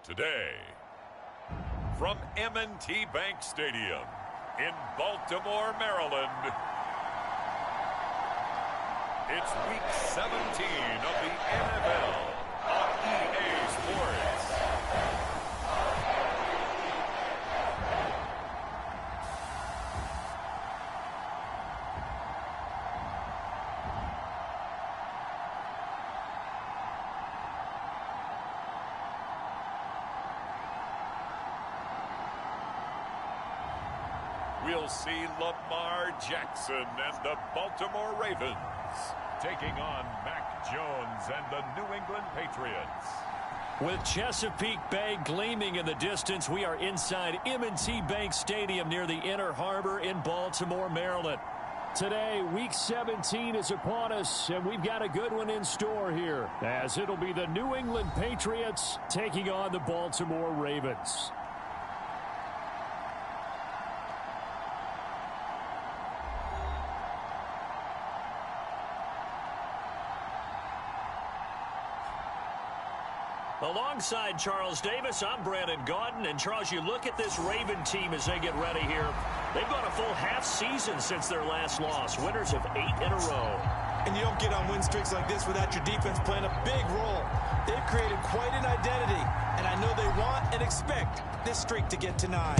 Today, from M&T Bank Stadium in Baltimore, Maryland, it's Week 17 of the NFL on EA Sports. We'll see Lamar Jackson and the Baltimore Ravens taking on Mac Jones and the New England Patriots. With Chesapeake Bay gleaming in the distance, we are inside M&T Bank Stadium near the Inner Harbor in Baltimore, Maryland. Today, Week 17 is upon us, and we've got a good one in store here, as it'll be the New England Patriots taking on the Baltimore Ravens. Alongside Charles Davis, I'm Brandon Gaudin. And, Charles, you look at this Raven team as they get ready here. They've gone a full half season since their last loss, winners of 8 in a row. And you don't get on win streaks like this without your defense playing a big role. They've created quite an identity, and I know they want and expect this streak to get to 9.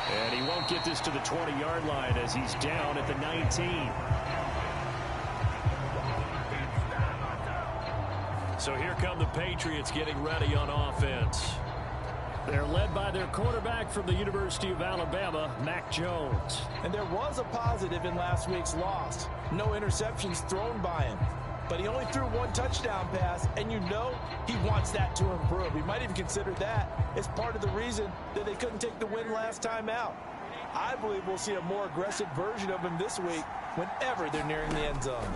And he won't get this to the 20-yard line as he's down at the 19. So here come the Patriots getting ready on offense. They're led by their quarterback from the University of Alabama, Mac Jones. And there was a positive in last week's loss. No interceptions thrown by him. But he only threw 1 touchdown pass, and you know he wants that to improve. He might even consider that as part of the reason that they couldn't take the win last time out. I believe we'll see a more aggressive version of him this week whenever they're nearing the end zone.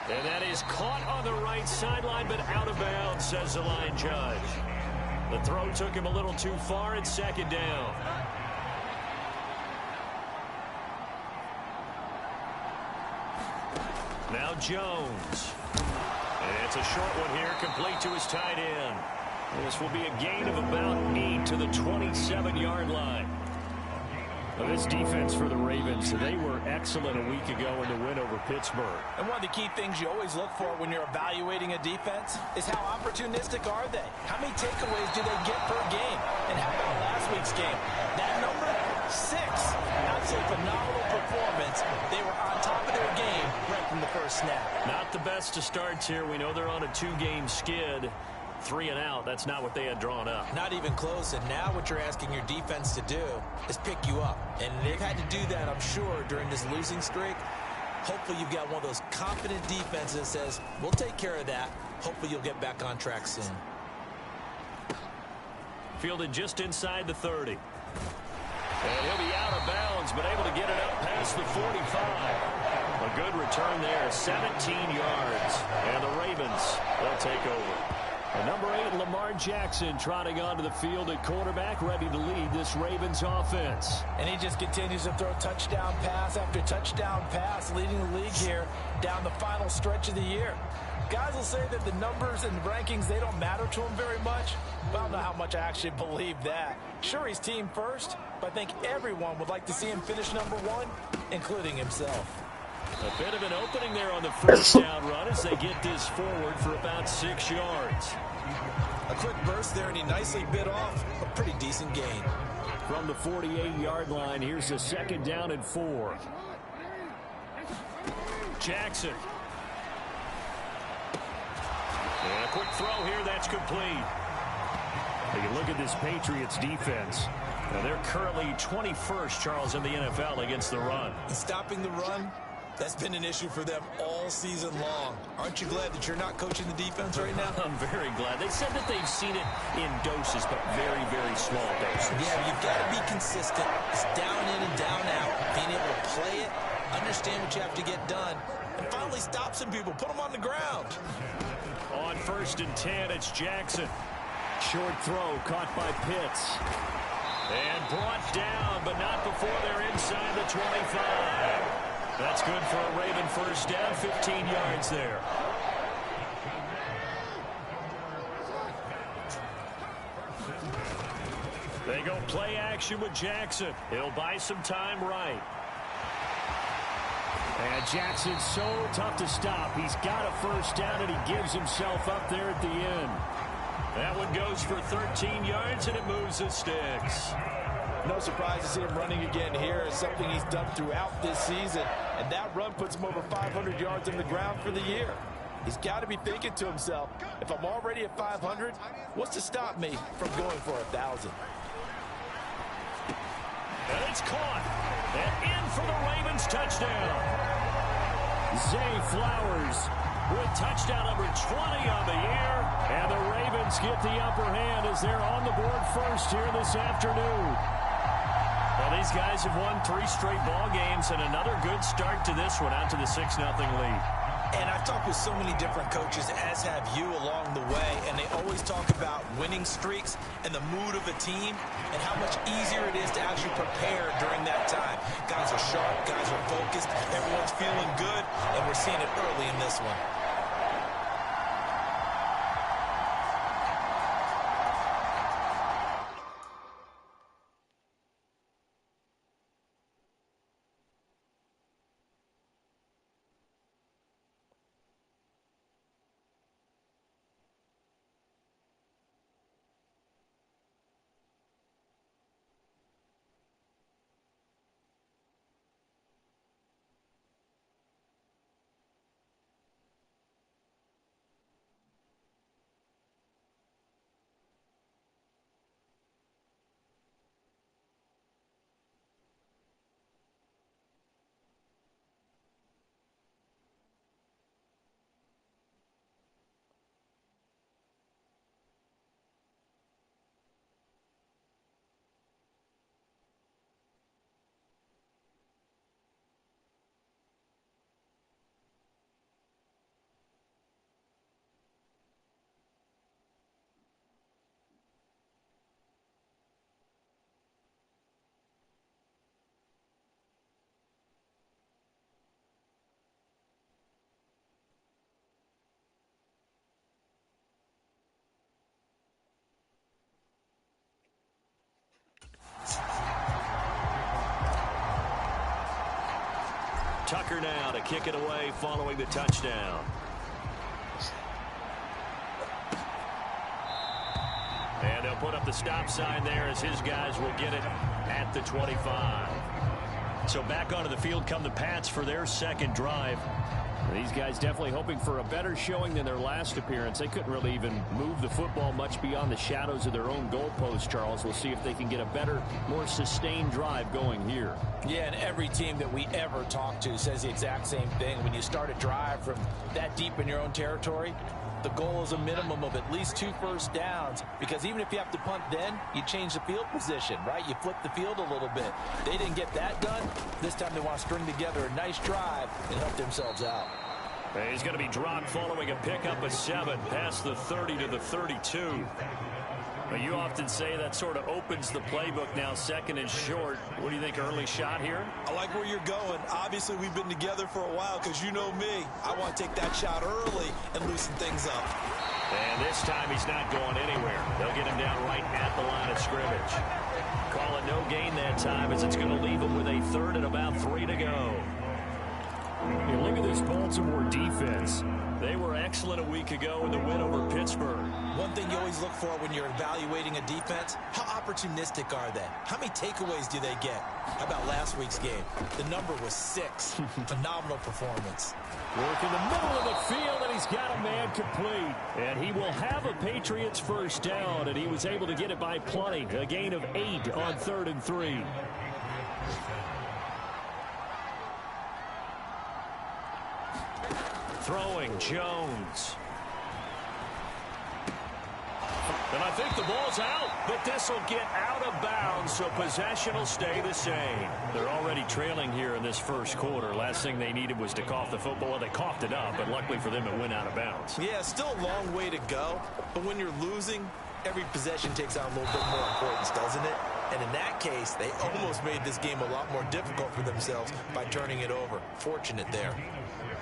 And that is caught on the right sideline, but out of bounds, says the line judge. The throw took him a little too far. It's 2nd down. Now Jones. And it's a short one here, complete to his tight end. This will be a gain of about 8 to the 27-yard line. Now this defense for the Ravens, they were excellent a week ago in the win over Pittsburgh. And one of the key things you always look for when you're evaluating a defense is how opportunistic are they? How many takeaways do they get per game? And how about last week's game? That number? 6. That's a phenomenal performance. They were on top of their game right from the first snap. Not the best of starts here. We know they're on a 2-game skid. 3 and out. That's not what they had drawn up. Not even close. And now what you're asking your defense to do is pick you up. And they've had to do that, I'm sure, during this losing streak. Hopefully you've got one of those confident defenses that says, we'll take care of that. Hopefully you'll get back on track soon. Fielded just inside the 30. And he'll be out of bounds, but able to get it up past the 45. A good return there, 17 yards. And the Ravens, they'll take over. And number 8, Lamar Jackson, trotting onto the field at quarterback, ready to lead this Ravens offense. And he just continues to throw touchdown pass after touchdown pass, leading the league here down the final stretch of the year. Guys will say that the numbers and the rankings, they don't matter to him very much. But I don't know how much I actually believe that. Sure, he's team first, but I think everyone would like to see him finish number 1, including himself. A bit of an opening there on the first down run as they get this forward for about 6 yards. A quick burst there, and he nicely bit off a pretty decent gain. From the 48-yard line, here's a 2nd down and 4. Jackson. And a quick throw here, that's complete. You look at this Patriots defense. Now they're currently 21st, Charles, in the NFL against the run. And stopping the run, that's been an issue for them all season long. Aren't you glad that you're not coaching the defense right now? I'm very glad. They said that they've seen it in doses, but very, very small doses. Yeah, you've got to be consistent. It's down in and down out. Being able to play it, understand what you have to get done, and finally stop some people. Put them on the ground. On 1st and 10, it's Jackson. Short throw caught by Pitts. And brought down, but not before they're inside the 25. That's good for a Raven first down, 15 yards there. They go play action with Jackson. He'll buy some time right. And Jackson's so tough to stop. He's got a first down, and he gives himself up there at the end. That one goes for 13 yards, and it moves the sticks. No surprise to see him running again here. It's something he's done throughout this season. And that run puts him over 500 yards on the ground for the year. He's got to be thinking to himself, if I'm already at 500, what's to stop me from going for 1,000? And it's caught. And in for the Ravens touchdown. Zay Flowers with touchdown number 20 on the year. And the Ravens get the upper hand as they're on the board first here this afternoon. Well, these guys have won 3 straight ball games, and another good start to this one, out to the 6-0 lead. And I've talked with so many different coaches, as have you along the way, and they always talk about winning streaks and the mood of a team and how much easier it is to actually prepare during that time. Guys are sharp, guys are focused, everyone's feeling good, and we're seeing it early in this one. Tucker now to kick it away following the touchdown. And they'll put up the stop sign there as his guys will get it at the 25. So back onto the field come the Pats for their second drive. These guys definitely hoping for a better showing than their last appearance. They couldn't really even move the football much beyond the shadows of their own goalpost, Charles. We'll see if they can get a better, more sustained drive going here. Yeah, and every team that we ever talk to says the exact same thing. When you start a drive from that deep in your own territory, the goal is a minimum of at least 2 first downs, because even if you have to punt then, you change the field position, right? You flip the field a little bit. They didn't get that done. This time they want to string together a nice drive and help themselves out. He's going to be dropped following a pickup of 7 past the 30 to the 32. But you often say that sort of opens the playbook now, 2nd and short. What do you think, early shot here? I like where you're going. Obviously, we've been together for a while because you know me. I want to take that shot early and loosen things up. And this time he's not going anywhere. They'll get him down right at the line of scrimmage. Call it no gain that time as it's going to leave him with a 3rd and about 3 to go. You look at this Baltimore defense. They were excellent a week ago in the win over Pittsburgh. One thing you always look for when you're evaluating a defense, how opportunistic are they? How many takeaways do they get? How about last week's game? The number was 6. Phenomenal performance. Work in the middle of the field, and he's got a man complete. And he will have a Patriots first down, and he was able to get it by plenty. A gain of 8 on 3rd and 3. Throwing Jones. And I think the ball's out, but this will get out of bounds, so possession will stay the same. They're already trailing here in this first quarter. Last thing they needed was to cough the football. Well, they coughed it up, but luckily for them, it went out of bounds. Yeah, still a long way to go, but when you're losing, every possession takes on a little bit more importance, doesn't it? And in that case, they almost made this game a lot more difficult for themselves by turning it over. Fortunate there.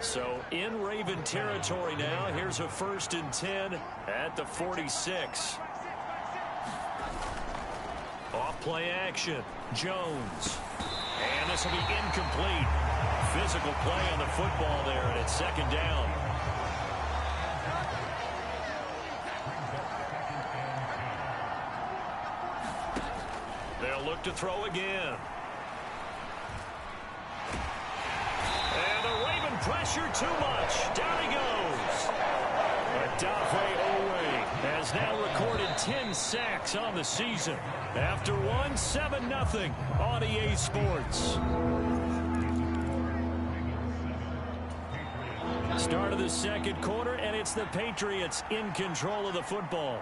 So in Raven territory now. Here's a 1st and 10 at the 46. Off play action. Jones. And this will be incomplete. Physical play on the football there, and it's 2nd down. They'll look to throw again. And the Raven pressure too much. Down he goes. Adafe Owe has now recorded 10 sacks on the season. After 7-0 on EA Sports. Start of the 2nd quarter, and it's the Patriots in control of the football,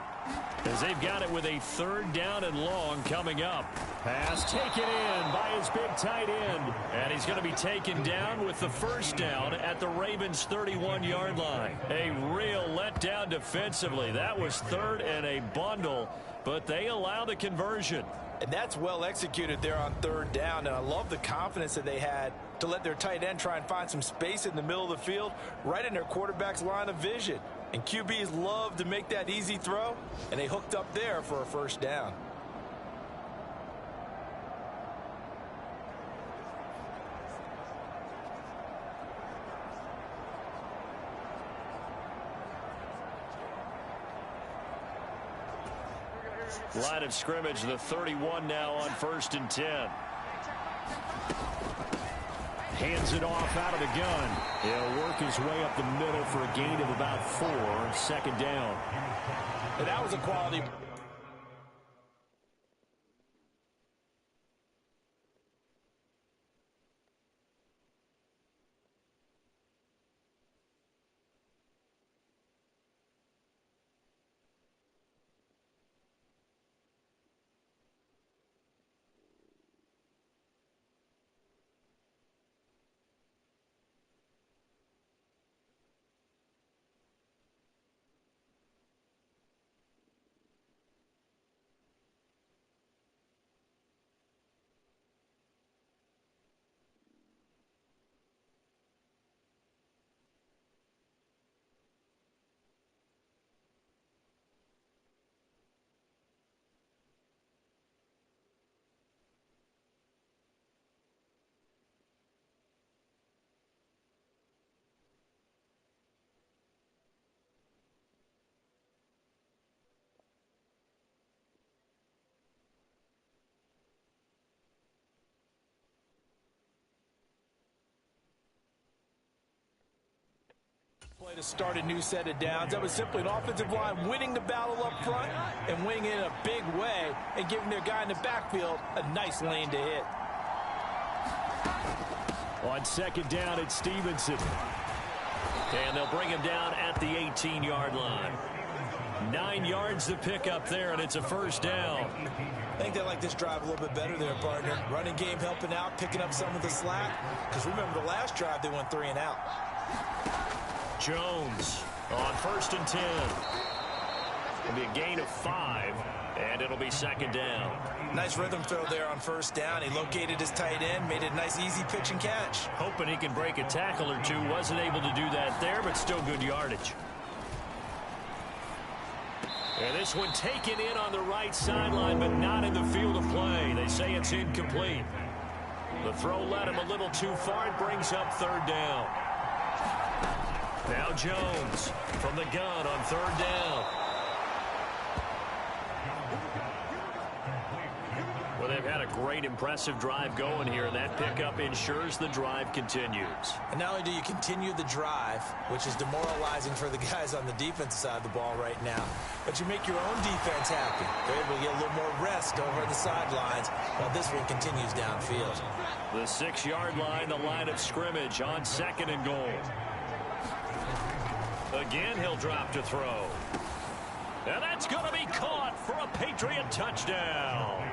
as they've got it with a 3rd down and long coming up. Pass taken in by his big tight end, and he's going to be taken down with the 1st down at the Ravens' 31-yard line. A real letdown defensively. That was 3rd and a bundle, but they allow the conversion. And that's well executed there on 3rd down, and I love the confidence that they had to let their tight end try and find some space in the middle of the field, right in their quarterback's line of vision. And QBs love to make that easy throw, and they hooked up there for a 1st down. Line of scrimmage, the 31 now on 1st and 10. Hands it off out of the gun. He'll work his way up the middle for a gain of about 4. 2nd down. And that was a quality. Play to start a new set of downs. That was simply an offensive line winning the battle up front and winning it in a big way and giving their guy in the backfield a nice lane to hit. On 2nd down, it's Stevenson. And they'll bring him down at the 18-yard line. 9 yards to pick up there, and it's a 1st down. I think they like this drive a little bit better there, partner. Running game helping out, picking up some of the slack. Because remember, the last drive, they went 3 and out. Jones on 1st and 10. It'll be a gain of 5, and it'll be 2nd down. Nice rhythm throw there on 1st down. He located his tight end, made it a nice easy pitch and catch. Hoping he can break a tackle or two. Wasn't able to do that there, but still good yardage. And this one taken in on the right sideline, but not in the field of play. They say it's incomplete. The throw led him a little too far. It brings up 3rd down. Now Jones from the gun on 3rd down. Well, they've had a great, impressive drive going here, and that pickup ensures the drive continues. And not only do you continue the drive, which is demoralizing for the guys on the defensive side of the ball right now, but you make your own defense happy. They're able to get a little more rest over the sidelines while this one continues downfield. The 6-yard line, the line of scrimmage on 2nd and goal. Again, he'll drop to throw. And that's going to be caught for a Patriot touchdown.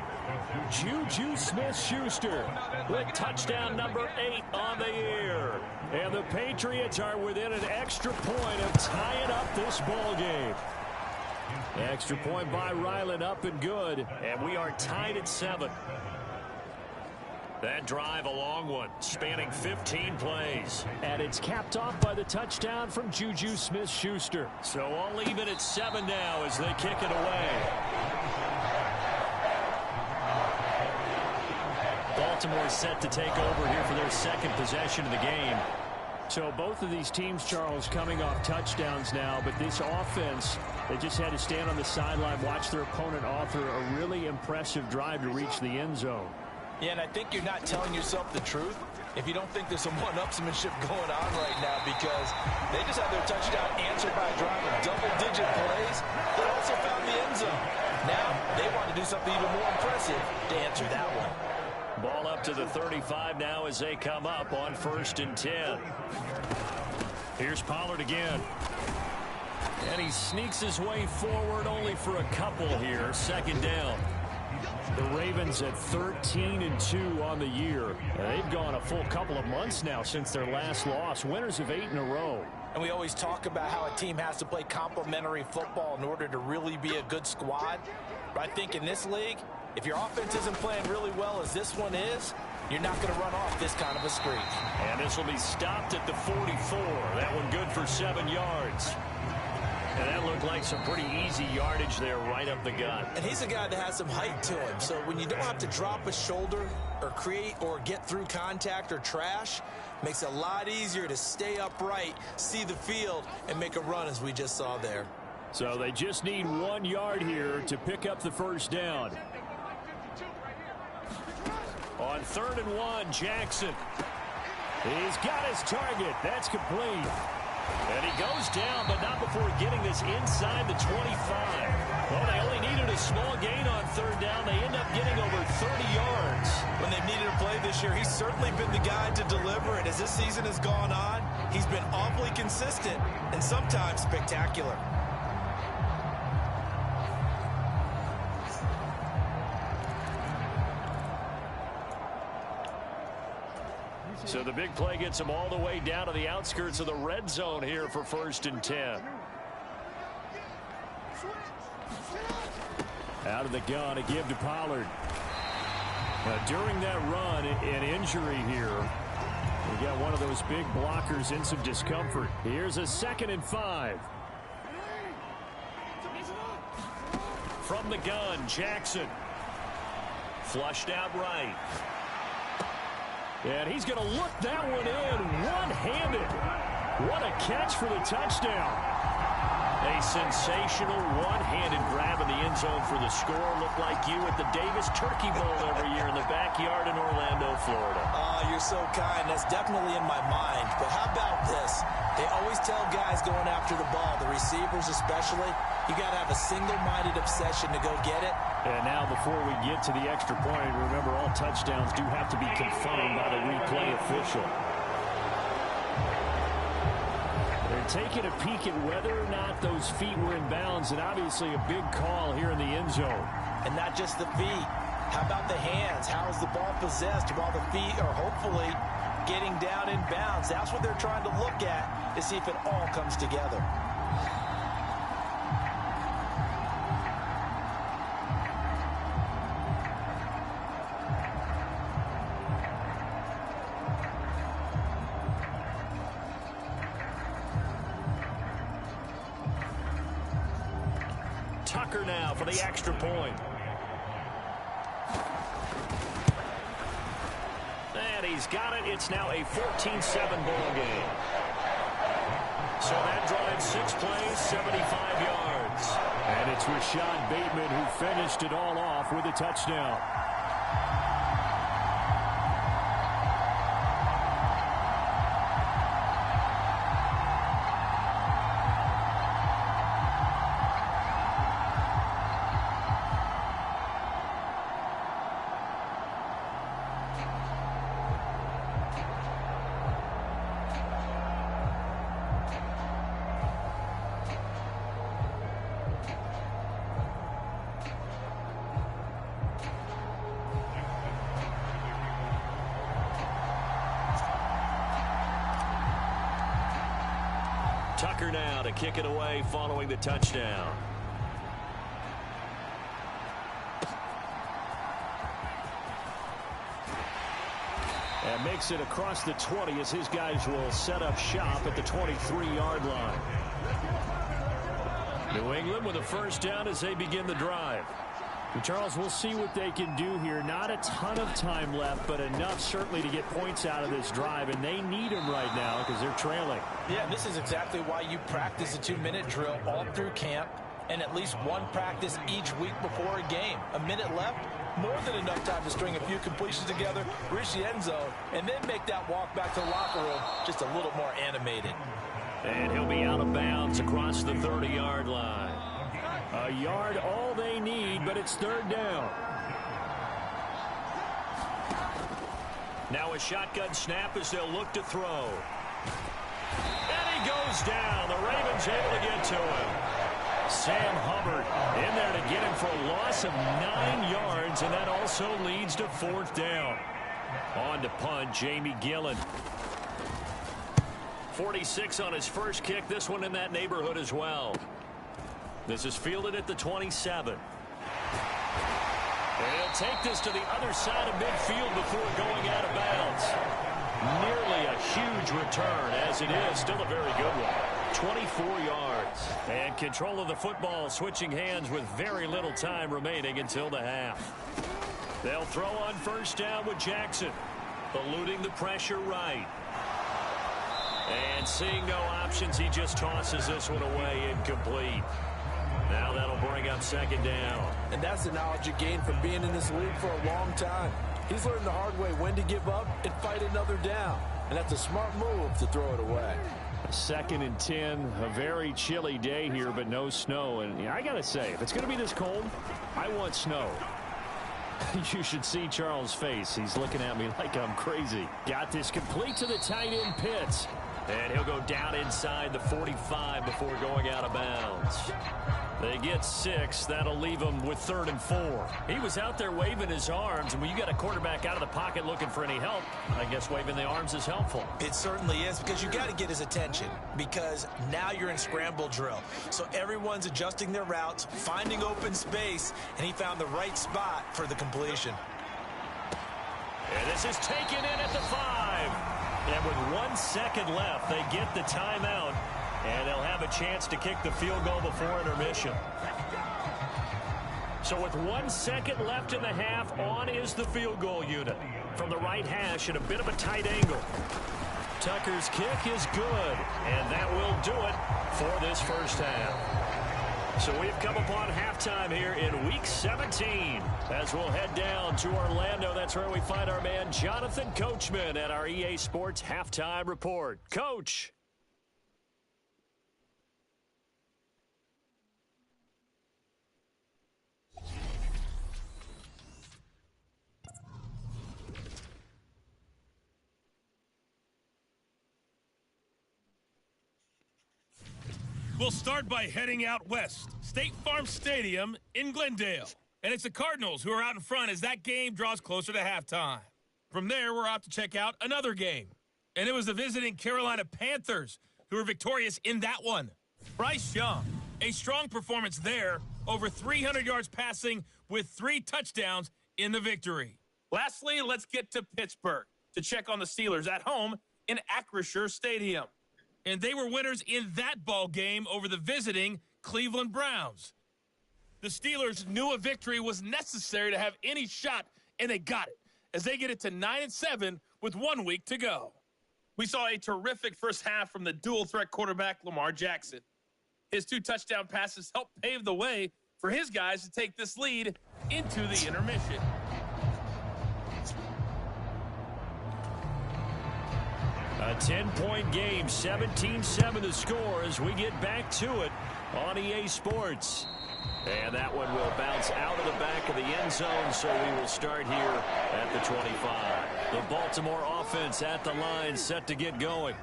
Juju Smith-Schuster with touchdown number 8 on the year. And the Patriots are within an extra point of tying up this ball game. Extra point by Ryland, up and good. And we are tied at 7. That drive, a long one, spanning 15 plays. And it's capped off by the touchdown from Juju Smith-Schuster. So I'll leave it at 7 now as they kick it away. Baltimore set to take over here for their second possession of the game. So both of these teams, Charles, coming off touchdowns now, but this offense, they just had to stand on the sideline, watch their opponent author a really impressive drive to reach the end zone. Yeah, and I think you're not telling yourself the truth if you don't think there's some one-upsmanship going on right now, because they just had their touchdown answered by a drive of double-digit plays that also found the end zone. Now they want to do something even more impressive to answer that one. Ball up to the 35 now as they come up on 1st and 10. Here's Pollard again. And he sneaks his way forward only for a couple here. 2nd down. The Ravens at 13-2 on the year. They've gone a full couple of months now since their last loss. Winners of 8 in a row. And we always talk about how a team has to play complementary football in order to really be a good squad. But I think in this league, if your offense isn't playing really well as this one is, you're not going to run off this kind of a streak. And this will be stopped at the 44. That one good for 7 yards. And that looked like some pretty easy yardage there right up the gut. And he's a guy that has some height to him. So when you don't have to drop a shoulder or create or get through contact or trash, makes it a lot easier to stay upright, see the field, and make a run as we just saw there. So they just need 1 yard here to pick up the 1st down. On 3rd and 1, Jackson. He's got his target. That's complete. And he goes down, but not before getting this inside the 25. Well, they only needed a small gain on 3rd down. They end up getting over 30 yards. When they've needed a play this year, he's certainly been the guy to deliver. And as this season has gone on, he's been awfully consistent and sometimes spectacular. So the big play gets them all the way down to the outskirts of the red zone here for 1st and 10. Out of the gun, a give to Pollard. During that run, an injury here. We got one of those big blockers in some discomfort. Here's a 2nd and 5. From the gun, Jackson. Flushed out right. And he's going to look that one in one-handed. What a catch for the touchdown. A sensational one-handed grab in the end zone for the score. Looked like you at the Davis Turkey Bowl every year in the backyard in Orlando, Florida. You're so kind. That's definitely in my mind. But how about this? They always tell guys going after the ball, the receivers especially, you got to have a single-minded obsession to go get it. And now before we get to the extra point, remember all touchdowns do have to be confirmed by the replay official. They're taking a peek at whether or not those feet were in bounds, and obviously a big call here in the end zone. And not just the feet. How about the hands? How is the ball possessed while the feet are hopefully getting down in bounds? That's what they're trying to look at to see if it all comes together. Tucker now for the extra point. And he's got it. It's now a 14-7 ball game. So that drives 6 plays, 75 yards. And it's Rashad Bateman who finished it all off with a touchdown. Tucker now to kick it away following the touchdown. And makes it across the 20 as his guys will set up shop at the 23-yard line. New England with a first down as they begin the drive. Charles, we'll see what they can do here. Not a ton of time left, but enough certainly to get points out of this drive, and they need them right now because they're trailing. Yeah, this is exactly why you practice a 2-minute drill all through camp and at least one practice each week before a game. A minute left, more than enough time to string a few completions together, reach the end zone, and then make that walk back to the locker room just a little more animated. And he'll be out of bounds across the 30-yard line. A yard all they need, but it's third down. Now a shotgun snap as they'll look to throw. And he goes down. The Ravens able to get to him. Sam Hubbard in there to get him for a loss of 9 yards, and that also leads to fourth down. On to punt, Jamie Gillen. 46 on his first kick. This one in that neighborhood as well. This is fielded at the 27. And he'll take this to the other side of midfield before going out of bounds. Nearly a huge return, as it is. Still a very good one. 24 yards. And control of the football switching hands with very little time remaining until the half. They'll throw on first down with Jackson. Eluding the pressure right. And seeing no options, he just tosses this one away incomplete. Now that'll bring up second down. And that's the knowledge you gain from being in this league for a long time. He's learned the hard way when to give up and fight another down. And that's a smart move to throw it away. 2nd and 10, a very chilly day here, but no snow. And I got to say, if it's going to be this cold, I want snow. You should see Charles' face. He's looking at me like I'm crazy. Got this complete to the tight end Pitts. And he'll go down inside the 45 before going out of bounds. They get 6. That'll leave him with 3rd and 4. He was out there waving his arms, and when you got a quarterback out of the pocket looking for any help, I guess waving the arms is helpful. It certainly is, because you got to get his attention, because now you're in scramble drill. So everyone's adjusting their routes, finding open space, and he found the right spot for the completion. And this is taken in at the 5. And with 1 second left, they get the timeout, and they'll have a chance to kick the field goal before intermission. So with 1 second left in the half, on is the field goal unit. From the right hash at a bit of a tight angle. Tucker's kick is good, and that will do it for this first half. So we've come upon halftime here in Week 17. As we'll head down to Orlando, that's where we find our man Jonathan Coachman at our EA Sports Halftime Report. Coach. We'll start by heading out west. State Farm Stadium in Glendale. And it's the Cardinals who are out in front as that game draws closer to halftime. From there, we're off to check out another game. And it was the visiting Carolina Panthers who were victorious in that one. Bryce Young, a strong performance there, over 300 yards passing with 3 touchdowns in the victory. Lastly, let's get to Pittsburgh to check on the Steelers at home in Acrisure Stadium. And they were winners in that ball game over the visiting Cleveland Browns. The Steelers knew a victory was necessary to have any shot, and they got it, as they get it to 9-7 with 1 week to go. We saw a terrific first half from the dual-threat quarterback Lamar Jackson. His 2 touchdown passes helped pave the way for his guys to take this lead into the intermission. A 10-point game, 17-7 the score as we get back to it on EA Sports. And that one will bounce out of the back of the end zone, so we will start here at the 25. The Baltimore offense at the line, set to get going.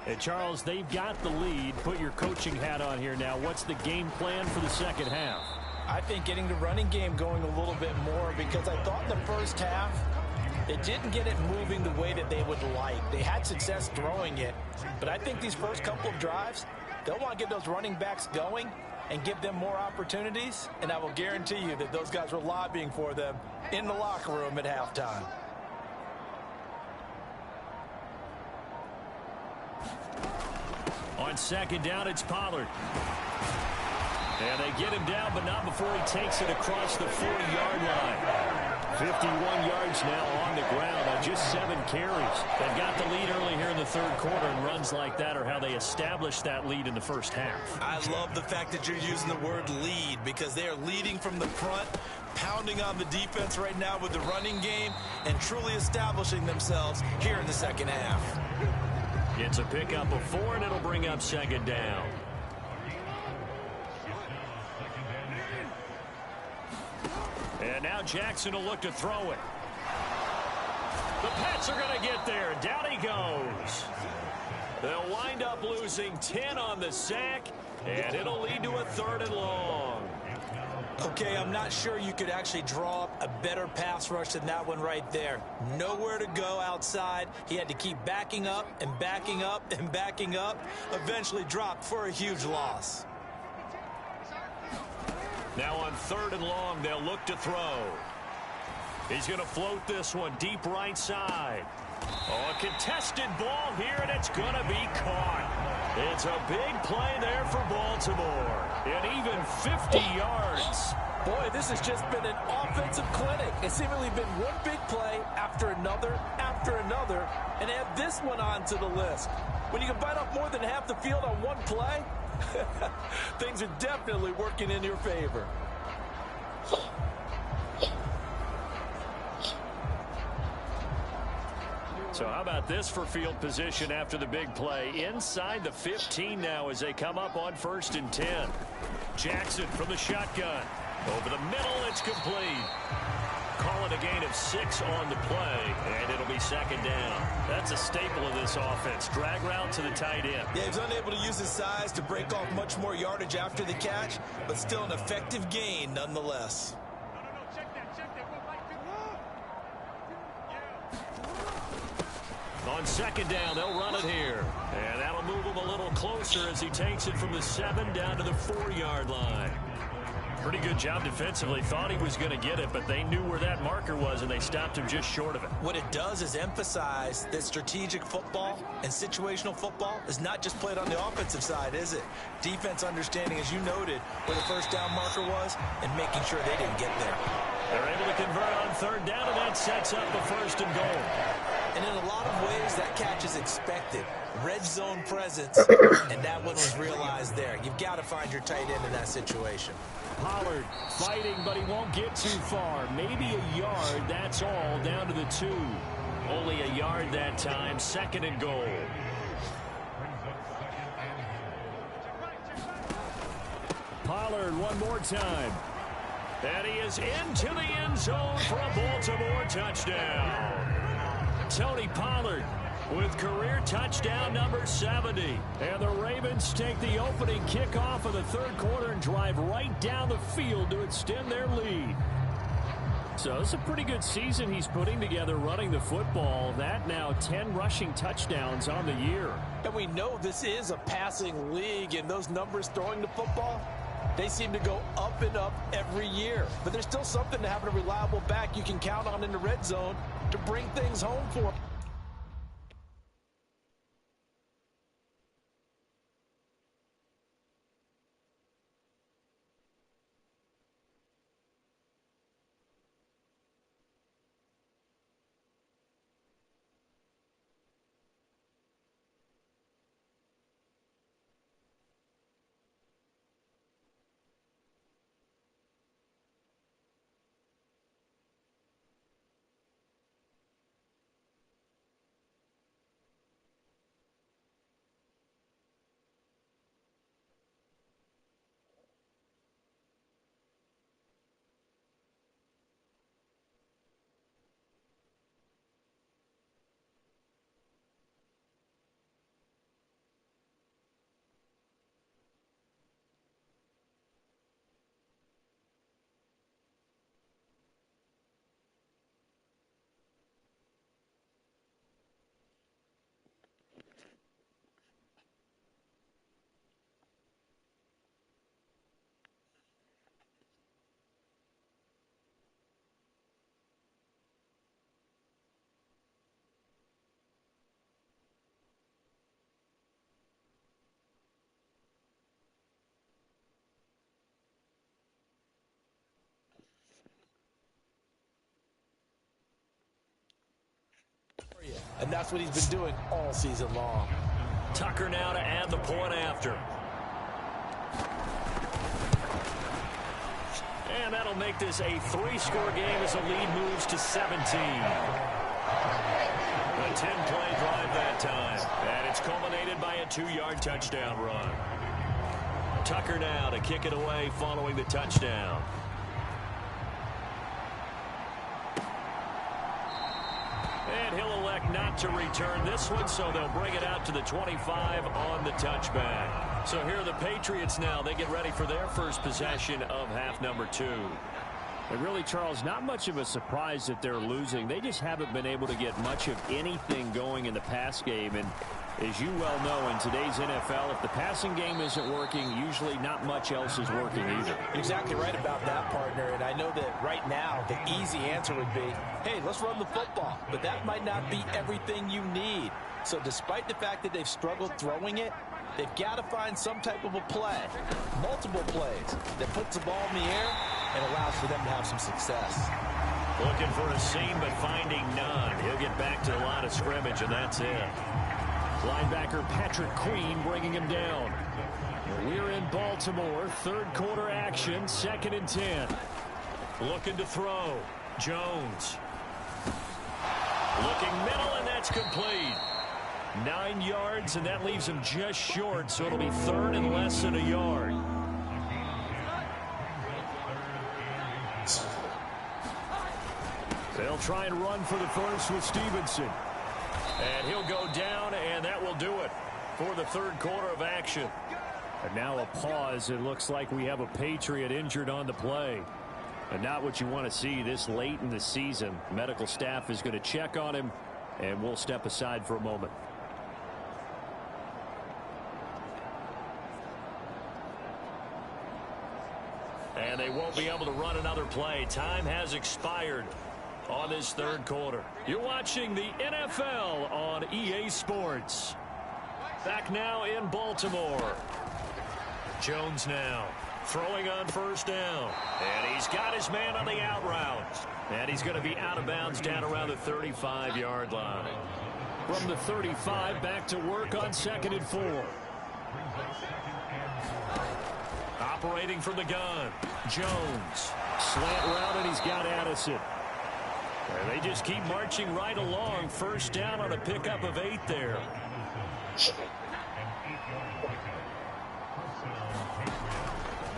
Hey, Charles, they've got the lead. Put your coaching hat on here now. What's the game plan for the second half? I think getting the running game going a little bit more, because I thought in the first half, it didn't get it moving the way that they would like. They had success throwing it, but I think these first couple of drives, they'll want to get those running backs going and give them more opportunities, and I will guarantee you that those guys were lobbying for them in the locker room at halftime. on second down, it's Pollard. And they get him down, but not before he takes it across the 40-yard line. 51 yards now on the ground on just 7 carries. They've got the lead early here in the third quarter, and runs like that are how they established that lead in the first half. I love the fact that you're using the word lead, because they are leading from the front, pounding on the defense right now with the running game, and truly establishing themselves here in the second half. It's a pickup of 4, and it'll bring up second down. And now Jackson will look to throw it. The Pats are going to get there. Down he goes. They'll wind up losing 10 on the sack, and it'll lead to a 3rd and long. Okay, I'm not sure you could actually draw up a better pass rush than that one right there. Nowhere to go outside. He had to keep backing up and backing up and backing up. Eventually dropped for a huge loss. Now on 3rd and long, they'll look to throw. He's going to float this one deep right side. Oh, a contested ball here, and it's going to be caught. It's a big play there for Baltimore. And even 50 yards. Boy, this has just been an offensive clinic. It's seemingly been one big play after another, and add this one onto the list. When you can bite off more than half the field on one play, things are definitely working in your favor. So how about this for field position after the big play? Inside the 15 now as they come up on 1st and 10. Jackson from the shotgun. Over the middle, it's complete. Call it a gain of 6 on the play, and it'll be second down. That's a staple of this offense. Drag route to the tight end. Yeah, he's unable to use his size to break off much more yardage after the catch, but still an effective gain nonetheless. On second down, they'll run it here. And that'll move him a little closer as he takes it from the 7 down to the 4-yard line. Pretty good job defensively. Thought he was going to get it, but they knew where that marker was, and they stopped him just short of it. What it does is emphasize that strategic football and situational football is not just played on the offensive side, is it? Defense understanding, as you noted, where the first down marker was and making sure they didn't get there. They're able to convert on 3rd down, and that sets up the 1st and goal. And in a lot of ways, that catch is expected. Red zone presence, and that one was realized there. You've got to find your tight end in that situation. Pollard fighting, but he won't get too far. Maybe a yard, that's all, down to the 2. Only a yard that time, 2nd and goal. Pollard one more time. And he is into the end zone for a Baltimore touchdown. Tony Pollard with career touchdown number 70. And the Ravens take the opening kickoff of the third quarter and drive right down the field to extend their lead. So it's a pretty good season he's putting together running the football. That now 10 rushing touchdowns on the year. And we know this is a passing league, and those numbers throwing the football, they seem to go up and up every year. But there's still something to having a reliable back you can count on in the red zone to bring things home for. and that's what he's been doing all season long. Tucker now to add the point after. And that'll make this a 3-score game as the lead moves to 17. A 10-play drive that time. And it's culminated by a 2-yard touchdown run. Tucker now to kick it away following the touchdown. And he'll elect not to return this one, so they'll bring it out to the 25 on the touchback. So here are the Patriots now. They get ready for their first possession of half number 2. And really, Charles, not much of a surprise that they're losing. They just haven't been able to get much of anything going in the pass game. And as you well know, in today's NFL, if the passing game isn't working, usually not much else is working either. Exactly right about that, partner. And I know that right now the easy answer would be, hey, let's run the football. But that might not be everything you need. So despite the fact that they've struggled throwing it, they've got to find some type of a play, multiple plays, that puts the ball in the air and allows for them to have some success. Looking for a seam, but finding none. He'll get back to the line of scrimmage, and that's it. Linebacker Patrick Queen bringing him down. We're in Baltimore. Third quarter action. 2nd and 10. Looking to throw. Jones. Looking middle, and that's complete. 9 yards, and that leaves him just short, so it'll be 3rd and less than a yard. They'll try and run for the first with Stevenson. And he'll go down, and that will do it for the third quarter of action. And now a pause. It looks like we have a Patriot injured on the play. And not what you want to see this late in the season. Medical staff is going to check on him, and we'll step aside for a moment. And they won't be able to run another play. Time has expired on this third quarter. You're watching the NFL on EA Sports. Back now in Baltimore. Jones now throwing on first down. And he's got his man on the out route. And he's going to be out of bounds down around the 35-yard line. From the 35, back to work on 2nd and 4. Operating from the gun. Jones. Slant route, and he's got Addison. And they just keep marching right along. First down on a pickup of 8 there.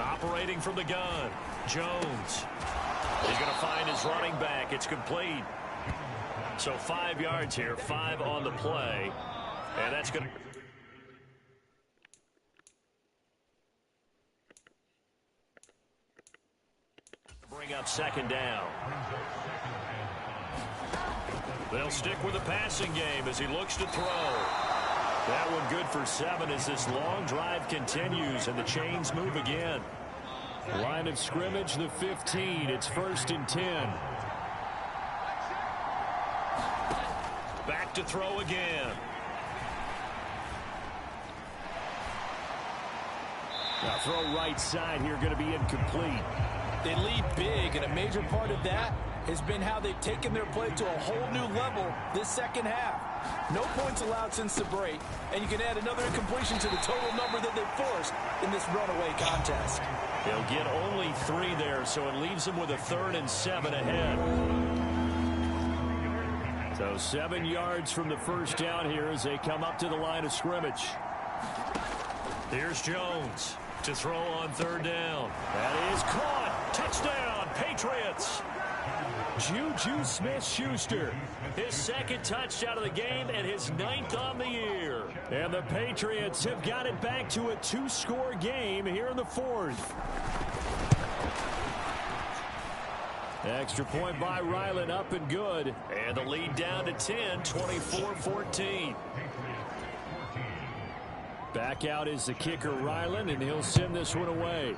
Operating from the gun. Jones. He's going to find his running back. It's complete. So 5 yards here, 5 on the play. And that's going to... bring up 2nd down. They'll stick with the passing game as he looks to throw. That one good for 7 as this long drive continues and the chains move again. Line of scrimmage, the 15. It's 1st and 10. Back to throw again. Now throw right side here, going to be incomplete. They lead big, and a major part of that has been how they've taken their play to a whole new level this second half. No points allowed since the break, and you can add another incompletion to the total number that they've forced in this runaway contest. They'll get only 3 there, so it leaves them with a 3rd and 7 ahead. So 7 yards from the first down here as they come up to the line of scrimmage. Here's Jones to throw on 3rd down. That is caught. Touchdown, Patriots. Juju Smith-Schuster. His 2nd touchdown of the game and his 9th on the year. And the Patriots have got it back to a 2-score game here in the 4th. Extra point by Ryland, up and good. And the lead down to 10, 24-14. Back out is the kicker, Ryland, and he'll send this one away.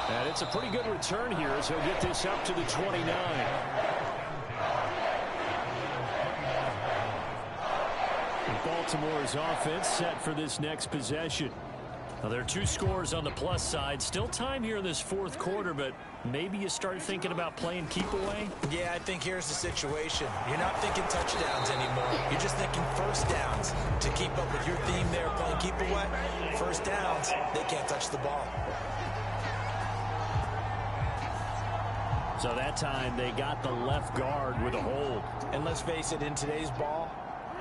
And it's a pretty good return here as he'll get this up to the 29. Baltimore's offense set for this next possession. Well, there are 2 scores on the plus side. Still time here in this fourth quarter, but maybe you start thinking about playing keep away? Yeah, I think here's the situation. You're not thinking touchdowns anymore. You're just thinking first downs. To keep up with your theme there, playing keep away, first downs, they can't touch the ball. So that time they got the left guard with a hold. And let's face it, in today's ball,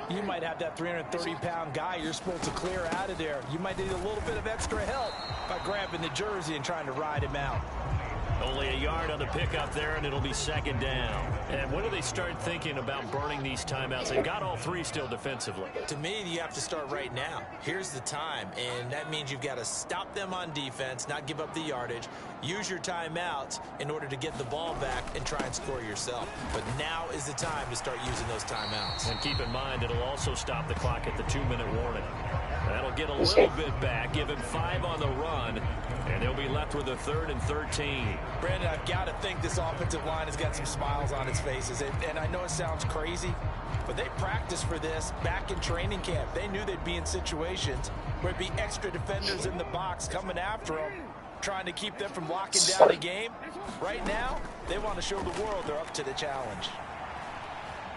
you might have that 330-pound guy you're supposed to clear out of there. You might need a little bit of extra help by grabbing the jersey and trying to ride him out. Only a yard on the pickup there, and it'll be second down. And when do they start thinking about burning these timeouts? They've got all 3 still defensively. To me, you have to start right now. Here's the time, and that means you've got to stop them on defense, not give up the yardage, use your timeouts in order to get the ball back and try and score yourself. But now is the time to start using those timeouts. And keep in mind, it'll also stop the clock at the 2-minute warning. That'll get a little bit back, give him 5 on the run, and they'll be left with a 3rd and 13. Brandon, I've got to think this offensive line has got some smiles on its faces. And I know it sounds crazy, but they practiced for this back in training camp. They knew they'd be in situations where it'd be extra defenders in the box coming after them, trying to keep them from locking down the game. Right now, they want to show the world they're up to the challenge.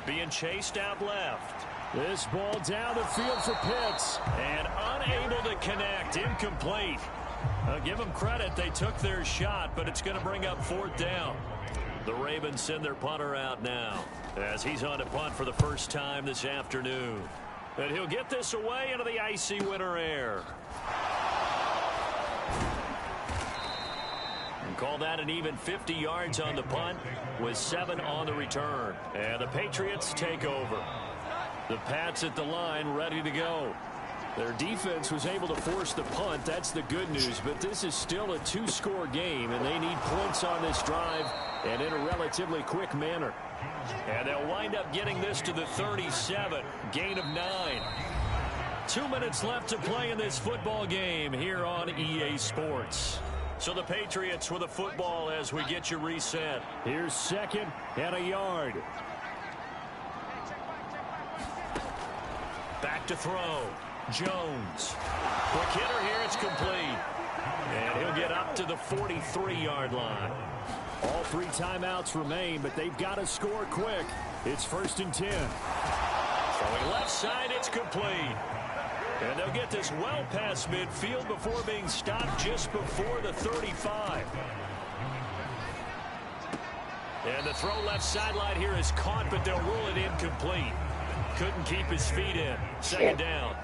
Being chased out left. This ball down the field for Pitts, and unable to connect, incomplete. I'll give them credit, they took their shot, but it's going to bring up 4th down. The Ravens send their punter out now, as he's on to punt for the first time this afternoon. And he'll get this away into the icy winter air. And call that an even 50 yards on the punt, with 7 on the return. And the Patriots take over. The Pats at the line, ready to go. Their defense was able to force the punt. That's the good news. But this is still a 2-score game, and they need points on this drive and in a relatively quick manner. And they'll wind up getting this to the 37. Gain of 9. 2 minutes left to play in this football game here on EA Sports. So the Patriots with a football as we get you reset. Here's 2nd and a yard. Back to throw. Jones. Quick hitter here. It's complete. And he'll get up to the 43-yard line. All 3 timeouts remain, but they've got to score quick. It's 1st and 10. Throwing left side. It's complete. And they'll get this well past midfield before being stopped just before the 35. And the throw left sideline here is caught, but they'll rule it incomplete. Couldn't keep his feet in. 2nd down.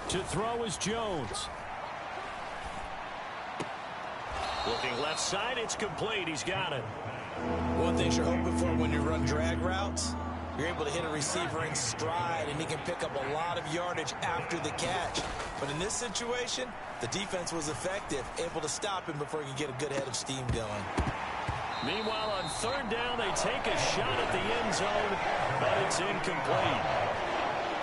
To throw is Jones. Looking left side, it's complete. He's got it. One thing you're hoping for when you run drag routes, you're able to hit a receiver in stride, and he can pick up a lot of yardage after the catch. But in this situation, the defense was effective, able to stop him before he could get a good head of steam going. Meanwhile, on 3rd down, they take a shot at the end zone, but it's incomplete.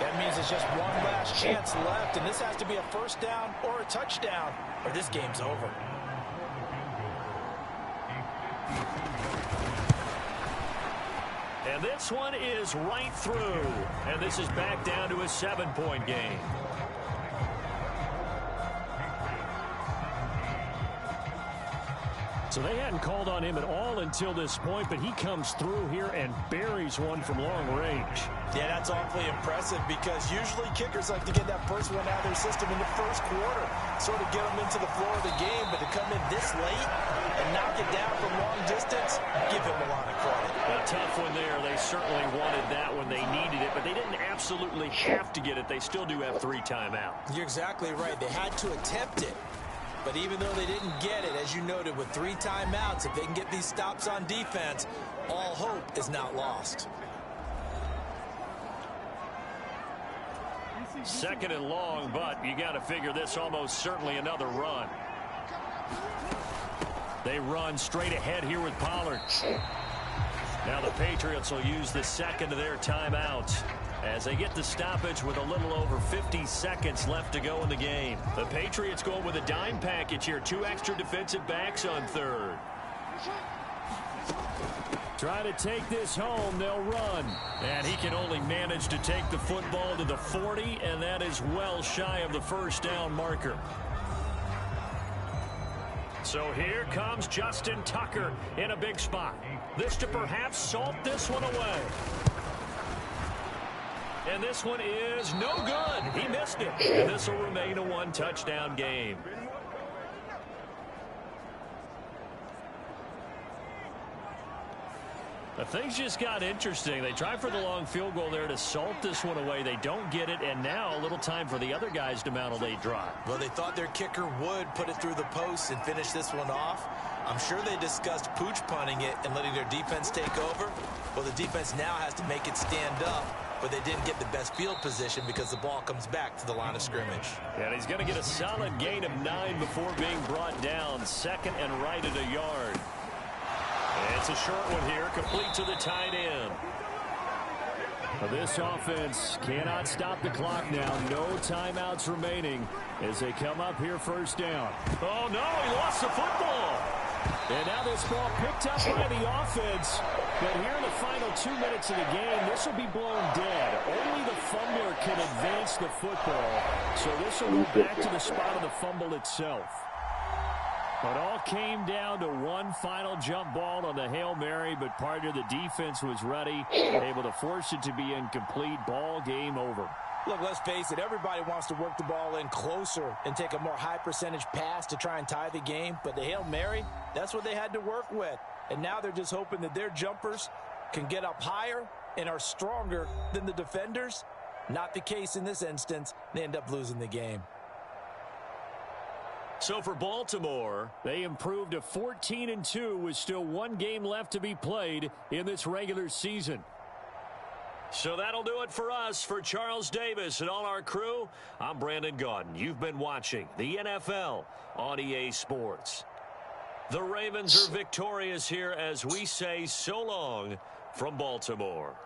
That means it's just one last chance left, and this has to be a 1st down or a touchdown, or this game's over. And this one is right through, and this is back down to a 7-point game. So they hadn't called on him at all until this point, but he comes through here and buries one from long range. Yeah, that's awfully impressive because usually kickers like to get that first one out of their system in the first quarter, sort of get them into the flow of the game, but to come in this late and knock it down from long distance, give him a lot of credit. A tough one there. They certainly wanted that when they needed it, but they didn't absolutely have to get it. They still do have 3 timeouts. You're exactly right. They had to attempt it. But even though they didn't get it, as you noted, with 3 timeouts, if they can get these stops on defense, all hope is not lost. 2nd and long, but you got to figure this almost certainly another run. They run straight ahead here with Pollard. Now the Patriots will use the 2nd of their timeouts as they get the stoppage with a little over 50 seconds left to go in the game. The Patriots go with a dime package here. 2 extra defensive backs on 3rd. Trying to take this home, they'll run. And he can only manage to take the football to the 40, and that is well shy of the first down marker. So here comes Justin Tucker in a big spot. This to perhaps salt this one away. And this one is no good. He missed it. And this will remain a one-touchdown game. But things just got interesting. They tried for the long field goal there to salt this one away. They don't get it, and now a little time for the other guys to mount a late drive. Well, they thought their kicker would put it through the post and finish this one off. I'm sure they discussed pooch punting it and letting their defense take over. Well, the defense now has to make it stand up, but they didn't get the best field position because the ball comes back to the line of scrimmage. And he's going to get a solid gain of 9 before being brought down. Second and right at a yard. It's a short one here, complete to the tight end. This offense cannot stop the clock now. No timeouts remaining as they come up here first down. Oh, no, he lost the football. And now this ball picked up by the offense. But here in the final 2 minutes of the game, this will be blown dead. Only the fumbler can advance the football. So this will go back to the spot of the fumble itself. It all came down to one final jump ball on the Hail Mary, but part of the defense was ready, able to force it to be incomplete. Ball game over. Look, let's face it, everybody wants to work the ball in closer and take a more high percentage pass to try and tie the game, but the Hail Mary, that's what they had to work with. And now they're just hoping that their jumpers can get up higher and are stronger than the defenders. Not the case in this instance. They end up losing the game. So for Baltimore, they improved to 14-2 with still one game left to be played in this regular season. So that'll do it for us. For Charles Davis and all our crew, I'm Brandon Gaudin. You've been watching the NFL on EA Sports. The Ravens are victorious here as we say so long from Baltimore.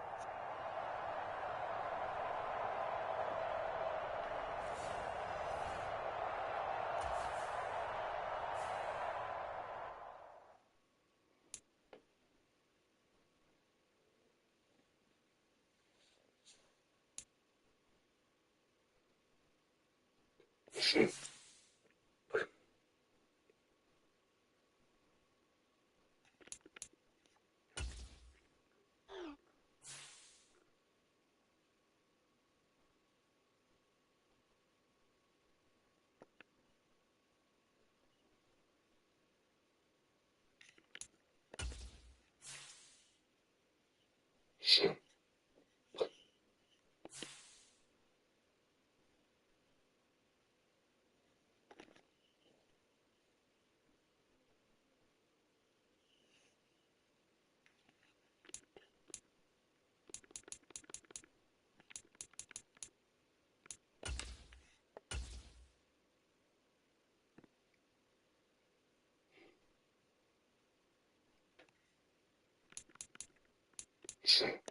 Sure.